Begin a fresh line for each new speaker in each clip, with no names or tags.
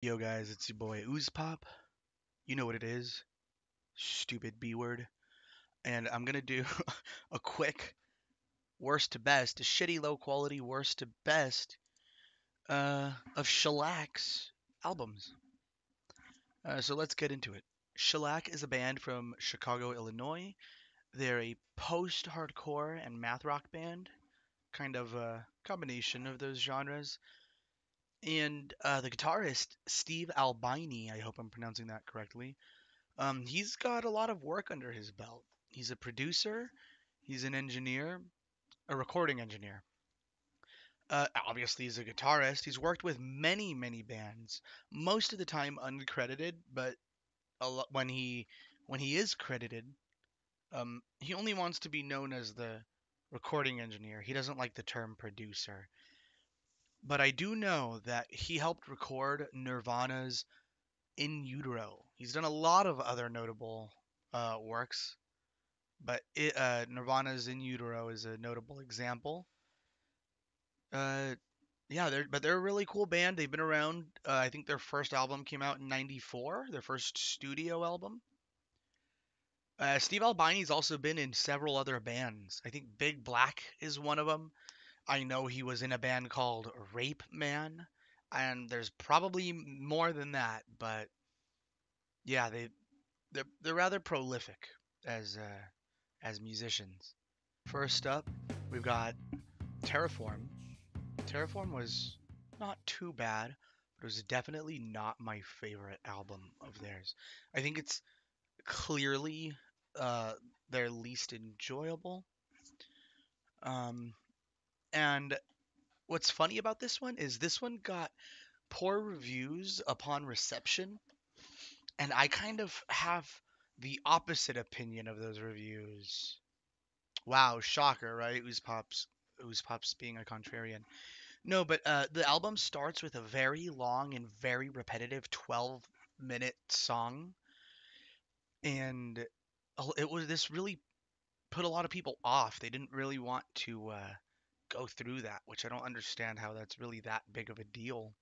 Yo guys, it's your boy Oozpop. You know what it is. Stupid B word. And I'm gonna do a quick worst to best, a shitty low quality worst to best of Shellac's albums. So let's get into it. Shellac is a band from Chicago, Illinois. They're a post-hardcore and math rock band, kind of a combination of those genres. And the guitarist Steve Albini, I hope I'm pronouncing that correctly. He's got a lot of work under his belt. He's a producer, he's an engineer, a recording engineer. Obviously, he's a guitarist. He's worked with many, many bands, most of the time uncredited, but when he is credited, he only wants to be known as the recording engineer. He doesn't like the term producer. But I do know that he helped record Nirvana's In Utero. He's done a lot of other notable works, but Nirvana's In Utero is a notable example. Uh, yeah, they're a really cool band. They've been around. I think their first album came out in '94, their first studio album. Steve Albini's also been in several other bands. I think Big Black is one of them. I know he was in a band called Rape Man, and there's probably more than that. But yeah, they're rather prolific as musicians. First up, we've got Terraform. Terraform was not too bad, but it was definitely not my favorite album of theirs. I think it's clearly uh, their least enjoyable. Um, and what's funny about this one got poor reviews upon reception, and I kind of have the opposite opinion of those reviews. Wow, shocker, right? Who's Pop's being a contrarian. No, but the album starts with a very long and very repetitive 12-minute song, and it was this really put a lot of people off. They didn't really want to go through that, which I don't understand how that's really that big of a deal.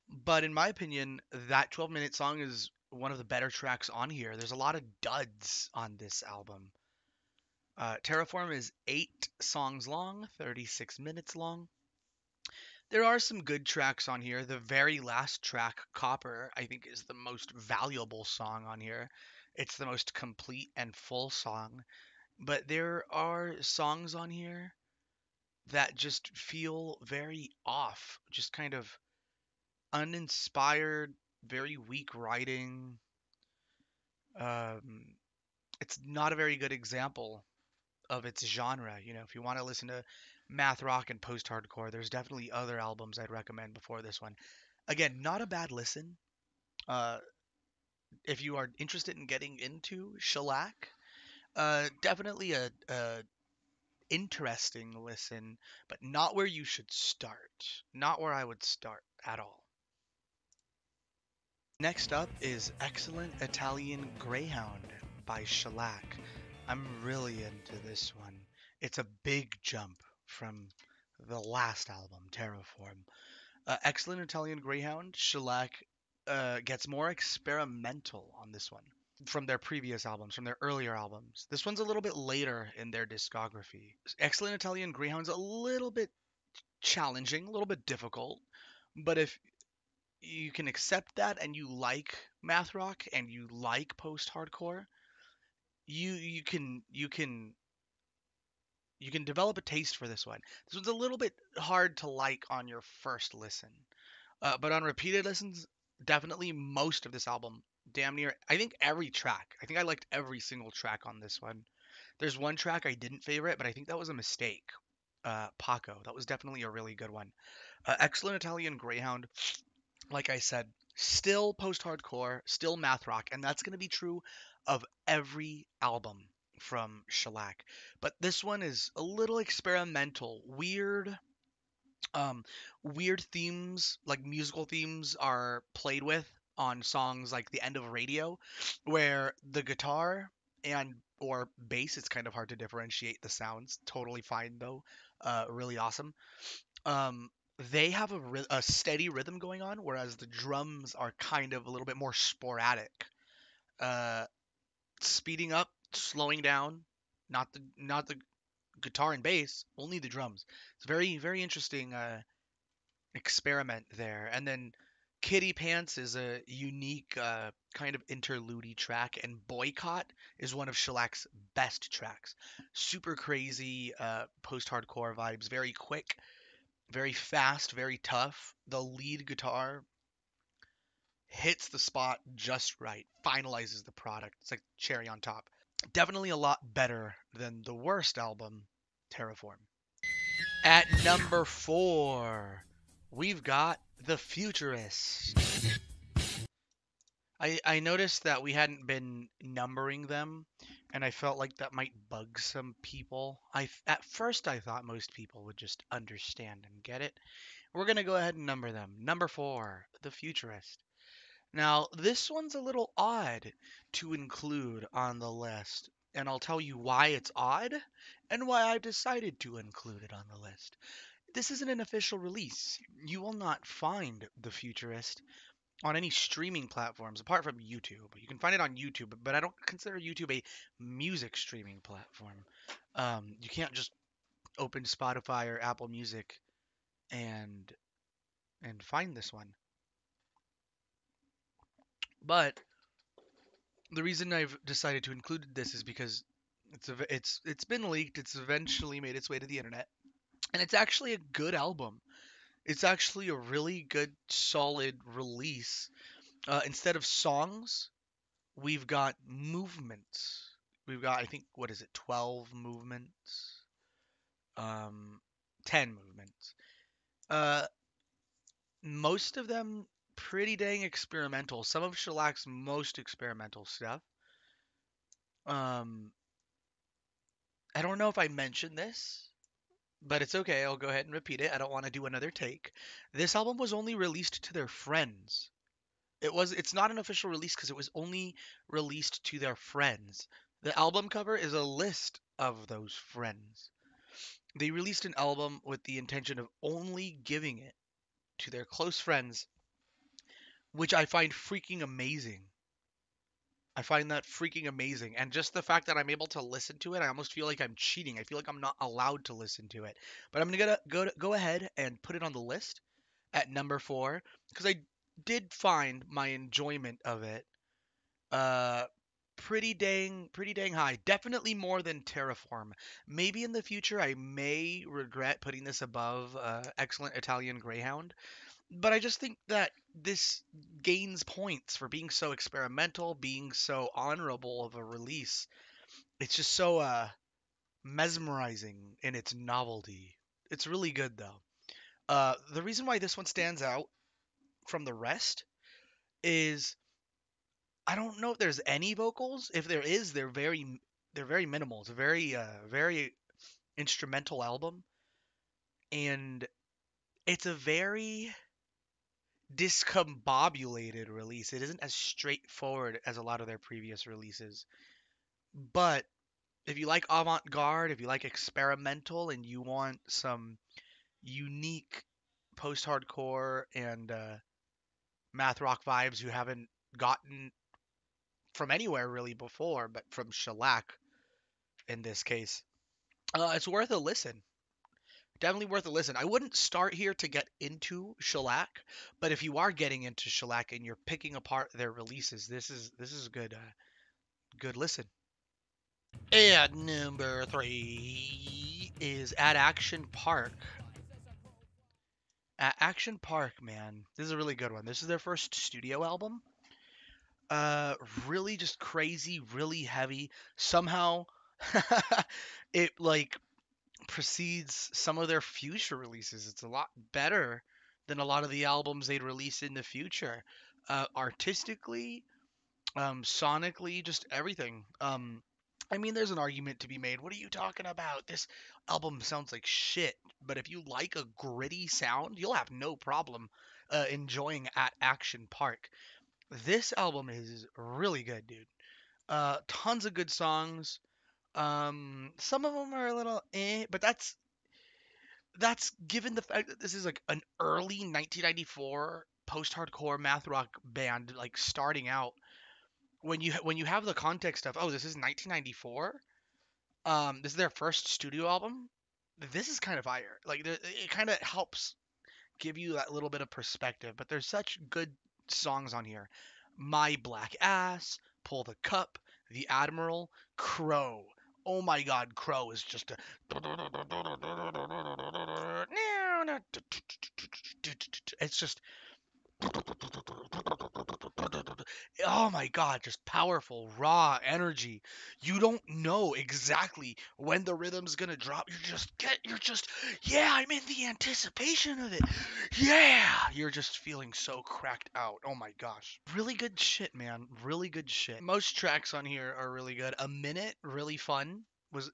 But in my opinion, that 12-minute song is one of the better tracks on here. There's a lot of duds on this album. Terraform is 8 songs long, 36 minutes long. There are some good tracks on here. The very last track, Copper, I think is the most valuable song on here. It's the most complete and full song. But there are songs on here that just feel very off, just kind of uninspired, very weak writing. Um, it's not a very good example of its genre. If you want to listen to math rock and post hardcore, there's definitely other albums I'd recommend before this one. Again, not a bad listen. Uh, if you are interested in getting into shellac, definitely a interesting listen, but not where you should start. Not where I would start at all. Next up is Excellent Italian Greyhound by Shellac. I'm really into this one. It's a big jump from the last album, Terraform. Excellent Italian Greyhound, Shellac gets more experimental on this one from their previous albums, from their earlier albums. This one's a little bit later in their discography. Excellent Italian Greyhound's a little bit challenging, a little bit difficult, but if you can accept that and you like math rock and you like post hardcore, you can develop a taste for this one. This one's a little bit hard to like on your first listen, but on repeated listens, definitely most of this album, damn near. I think every track. I think I liked every single track on this one. There's one track I didn't favorite, but I think that was a mistake. Paco. That was definitely a really good one. Excellent Italian Greyhound, like I said, still post-hardcore, still math rock, and that's going to be true of every album from Shellac. But this one is a little experimental, um, weird themes, like musical themes, are played with on songs like "The End of Radio," where the guitar and or bass, it's kind of hard to differentiate the sounds. Totally fine though, really awesome. they have a steady rhythm going on, whereas the drums are kind of a little bit more sporadic. Uh, Speeding up, slowing down, not the guitar and bass, only the drums. It's very very interesting experiment there. And then Kitty Pants is a unique kind of interlude track, and Boycott is one of Shellac's best tracks. Super crazy post-hardcore vibes, very quick, very fast, very tough. The lead guitar hits the spot just right, finalizes the product. It's like cherry on top. Definitely a lot better than the worst album, Terraform. At number 4, we've got The Futurist. I noticed that we hadn't been numbering them, and I felt like that might bug some people. At first I thought most people would just understand and get it. We're gonna go ahead and number them. Number 4, The Futurist. Now, this one's a little odd to include on the list, and I'll tell you why it's odd and why I decided to include it on the list. This isn't an official release. You will not find The Futurist on any streaming platforms apart from YouTube. You can find it on YouTube, but I don't consider YouTube a music streaming platform. You can't just open Spotify or Apple Music and find this one. But the reason I've decided to include this is because it's been leaked. It's eventually made its way to the internet, and it's actually a good album. It's actually a really good, solid release. Instead of songs, we've got movements. We've got, I think, what is it, 12 movements? Um, 10 movements. Uh, Most of them pretty dang experimental. Some of Shellac's most experimental stuff. Um, I don't know if I mentioned this, but it's okay. I'll go ahead and repeat it. I don't want to do another take. This album was only released to their friends. It's not an official release because it was only released to their friends. The album cover is a list of those friends. They released an album with the intention of only giving it to their close friends, which I find freaking amazing. I find that freaking amazing. And just the fact that I'm able to listen to it, I almost feel like I'm cheating. I feel like I'm not allowed to listen to it. But I'm gonna go ahead and put it on the list at number 4 because I did find my enjoyment of it uh pretty dang high. Definitely more than Terraform. Maybe in the future I may regret putting this above Excellent Italian Greyhound, but I just think that this gains points for being so experimental, being so honorable of a release. It's just so mesmerizing in its novelty. It's really good though. The reason why this one stands out from the rest is I don't know if there's any vocals. If there is, they're very minimal. It's a very instrumental album, and it's a very discombobulated release. It isn't as straightforward as a lot of their previous releases. But if you like avant-garde, if you like experimental, and you want some unique post-hardcore and math rock vibes you haven't gotten from anywhere really before, but from Shellac in this case, it's worth a listen. Definitely worth a listen. I wouldn't start here to get into Shellac, but if you are getting into Shellac and you're picking apart their releases, this is a good listen. And number 3 is At Action Park. At Action Park, man, this is a really good one. This is their first studio album. Uh, Really just crazy, really heavy. Somehow, it like precedes some of their future releases. It's a lot better than a lot of the albums they'd release in the future. Artistically, sonically, just everything. I mean, there's an argument to be made. What are you talking about? This album sounds like shit. But if you like a gritty sound, you'll have no problem enjoying At Action Park. This album is really good, dude. Tons of good songs. Some of them are a little but That's given the fact that this is like an early 1994 post-hardcore math rock band, like starting out. When you have the context of, oh, this is 1994. This is their first studio album. This is kind of fire. Like it kind of helps give you that little bit of perspective. But there's such good songs on here. My Black Ass, Pull the Cup, The Admiral, Crow. Oh my God, Crow is just a. It's just oh my god, just powerful raw energy. You don't know exactly when the rhythm's gonna drop. You're just yeah, I'm in the anticipation of it. Yeah, you're just feeling so cracked out. Oh my gosh, really good shit, man, really good shit. Most tracks on here are really good. A minute was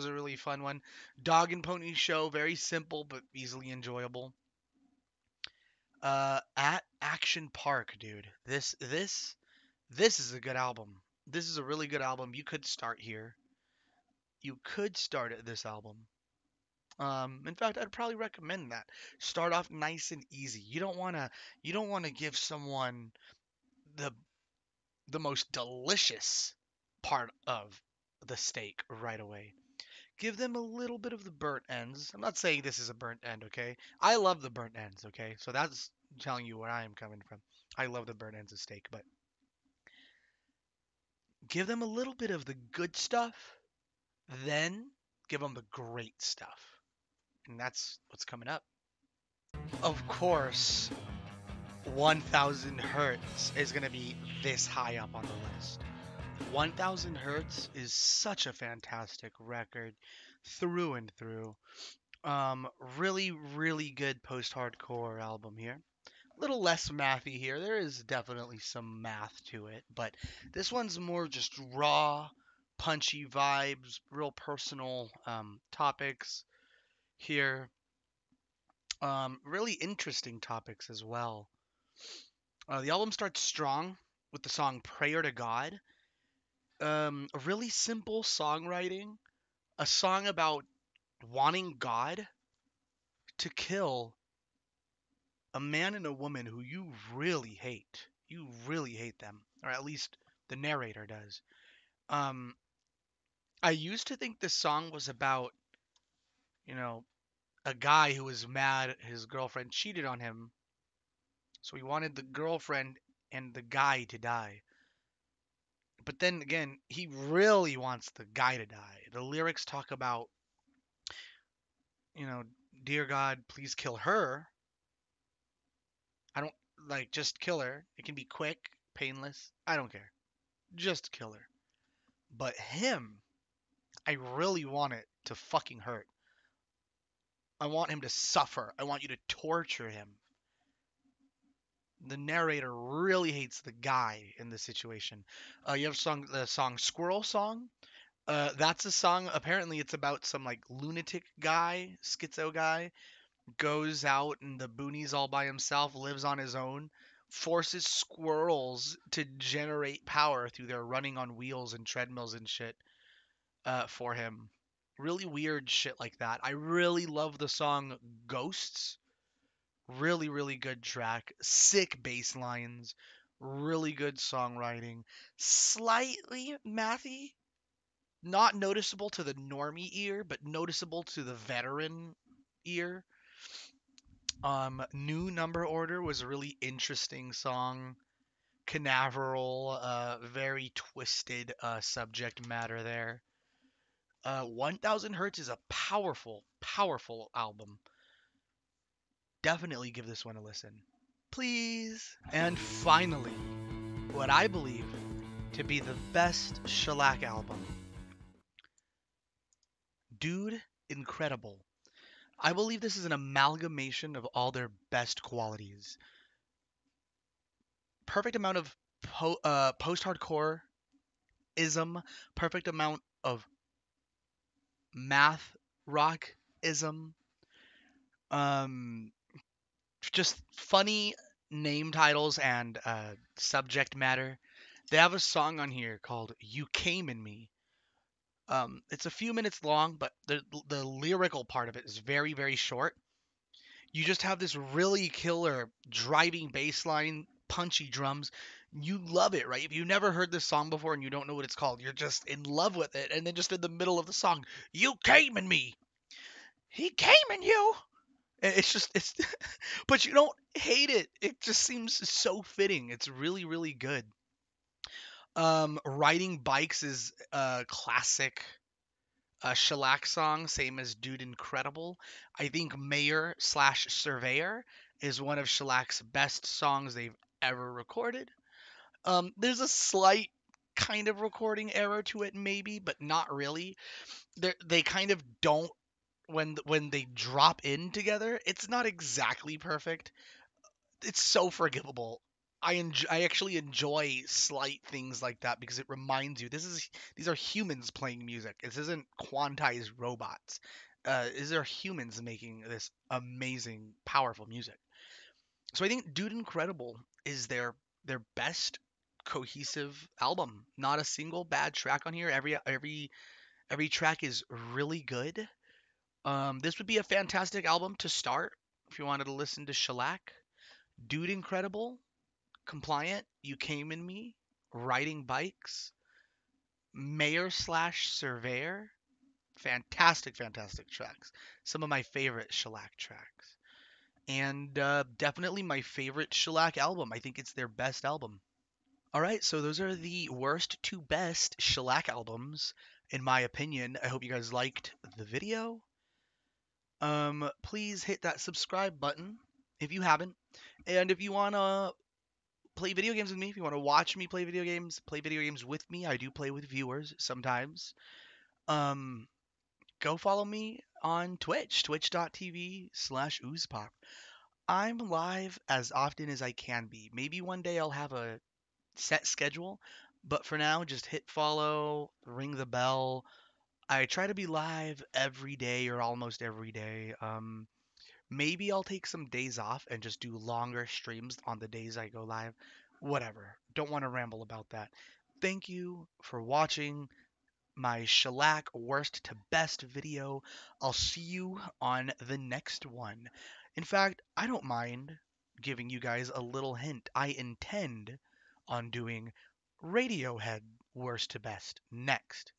a really fun one. Dog and Pony Show, very simple but easily enjoyable. At Action Park, dude. This is a good album. This is a really good album. You could start here. You could start at this album. In fact, I'd probably recommend that. Start off nice and easy. You don't wanna give someone the the most delicious part of the steak right away. Give them a little bit of the burnt ends. I'm not saying this is a burnt end, okay? I love the burnt ends, okay? So that's telling you where I am coming from. I love the burnt ends of steak, but give them a little bit of the good stuff, then give them the great stuff. And that's what's coming up. Of course, 1000 Hertz is going to be this high up on the list. 1000 Hertz is such a fantastic record through and through. Really, really good post-hardcore album here. A little less mathy here. There is definitely some math to it, but this one's more just raw, punchy vibes, real personal topics here. Really interesting topics as well. The album starts strong with the song "Prayer to God." A really simple songwriting, a song about wanting God to kill a man and a woman who you really hate. You really hate them, or at least the narrator does. Um, I used to think this song was about, you know, a guy who was mad his girlfriend cheated on him, so he wanted the girlfriend and the guy to die. But then again, he really wants the guy to die. The lyrics talk about, you know, dear God, please kill her. I don't like just kill her. It can be quick, painless. I don't care. Just kill her. But him, I really want it to fucking hurt. I want him to suffer. I want you to torture him. The narrator really hates the guy in this situation. You have the song "Squirrel Song." That's a song. Apparently, it's about some like lunatic guy, schizo guy, goes out in the boonies all by himself, lives on his own, forces squirrels to generate power through their running on wheels and treadmills and shit for him. Really weird shit like that. I really love the song Ghosts. Really, really good track. Sick bass lines. Really good songwriting. Slightly mathy. Not noticeable to the normie ear, but noticeable to the veteran ear. New Number Order was a really interesting song. Canaveral, very twisted subject matter there. 1000 Hertz is a powerful, powerful album. Definitely give this one a listen. Please. And finally, what I believe to be the best Shellac album. Dude, incredible. I believe this is an amalgamation of all their best qualities. Perfect amount of post-hardcore ism, perfect amount of math rock ism, um, just funny name titles and subject matter. They have a song on here called "You Came in Me," It's a few minutes long, but the lyrical part of it is very very short. You just have this really killer driving bass line, punchy drums. You love it, right? If you've never heard this song before and you don't know what it's called, you're just in love with it. And then just in the middle of the song, you came in me. He came in you. It's just it's but you don't hate it. It just seems so fitting. It's really really good. Riding bikes is a classic Shellac song, same as Dude Incredible. I think Mayor slash Surveyor is one of Shellac's best songs they've ever recorded. There's a slight kind of recording error to it, maybe, but not really. They kind of don't when they drop in together. It's not exactly perfect. It's so forgivable. I actually enjoy slight things like that because it reminds you these are humans playing music. This isn't quantized robots. These are humans making this amazing, powerful music. So I think Dude Incredible is their best cohesive album. Not a single bad track on here. Every track is really good. This would be a fantastic album to start if you wanted to listen to Shellac. Dude Incredible, Compliant, You Came in Me, Riding Bikes, Mayor slash Surveyor. Fantastic, fantastic tracks. Some of my favorite Shellac tracks. And definitely my favorite Shellac album. I think it's their best album. All right, so those are the worst to best Shellac albums, in my opinion. I hope you guys liked the video. Please hit that subscribe button if you haven't. And if you want to play video games with me, if you want to watch me play video games with me, I do play with viewers sometimes. Um, Go follow me on Twitch, twitch.tv/oozepop. I'm live as often as I can be. Maybe one day I'll have a set schedule, but for now, just hit follow, ring the bell. I try to be live every day or almost every day. Maybe I'll take some days off and just do longer streams on the days I go live. Whatever. Don't want to ramble about that. Thank you for watching my Shellac worst to best video. I'll see you on the next one. In fact, I don't mind giving you guys a little hint. I intend on doing Radiohead worst to best next.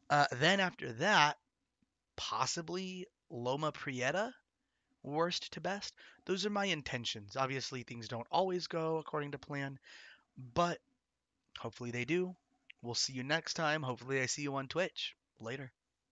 Then after that, possibly Loma Prieta worst to best. Those are my intentions. Obviously, things don't always go according to plan, but hopefully they do. We'll see you next time. Hopefully, I see you on Twitch. Later.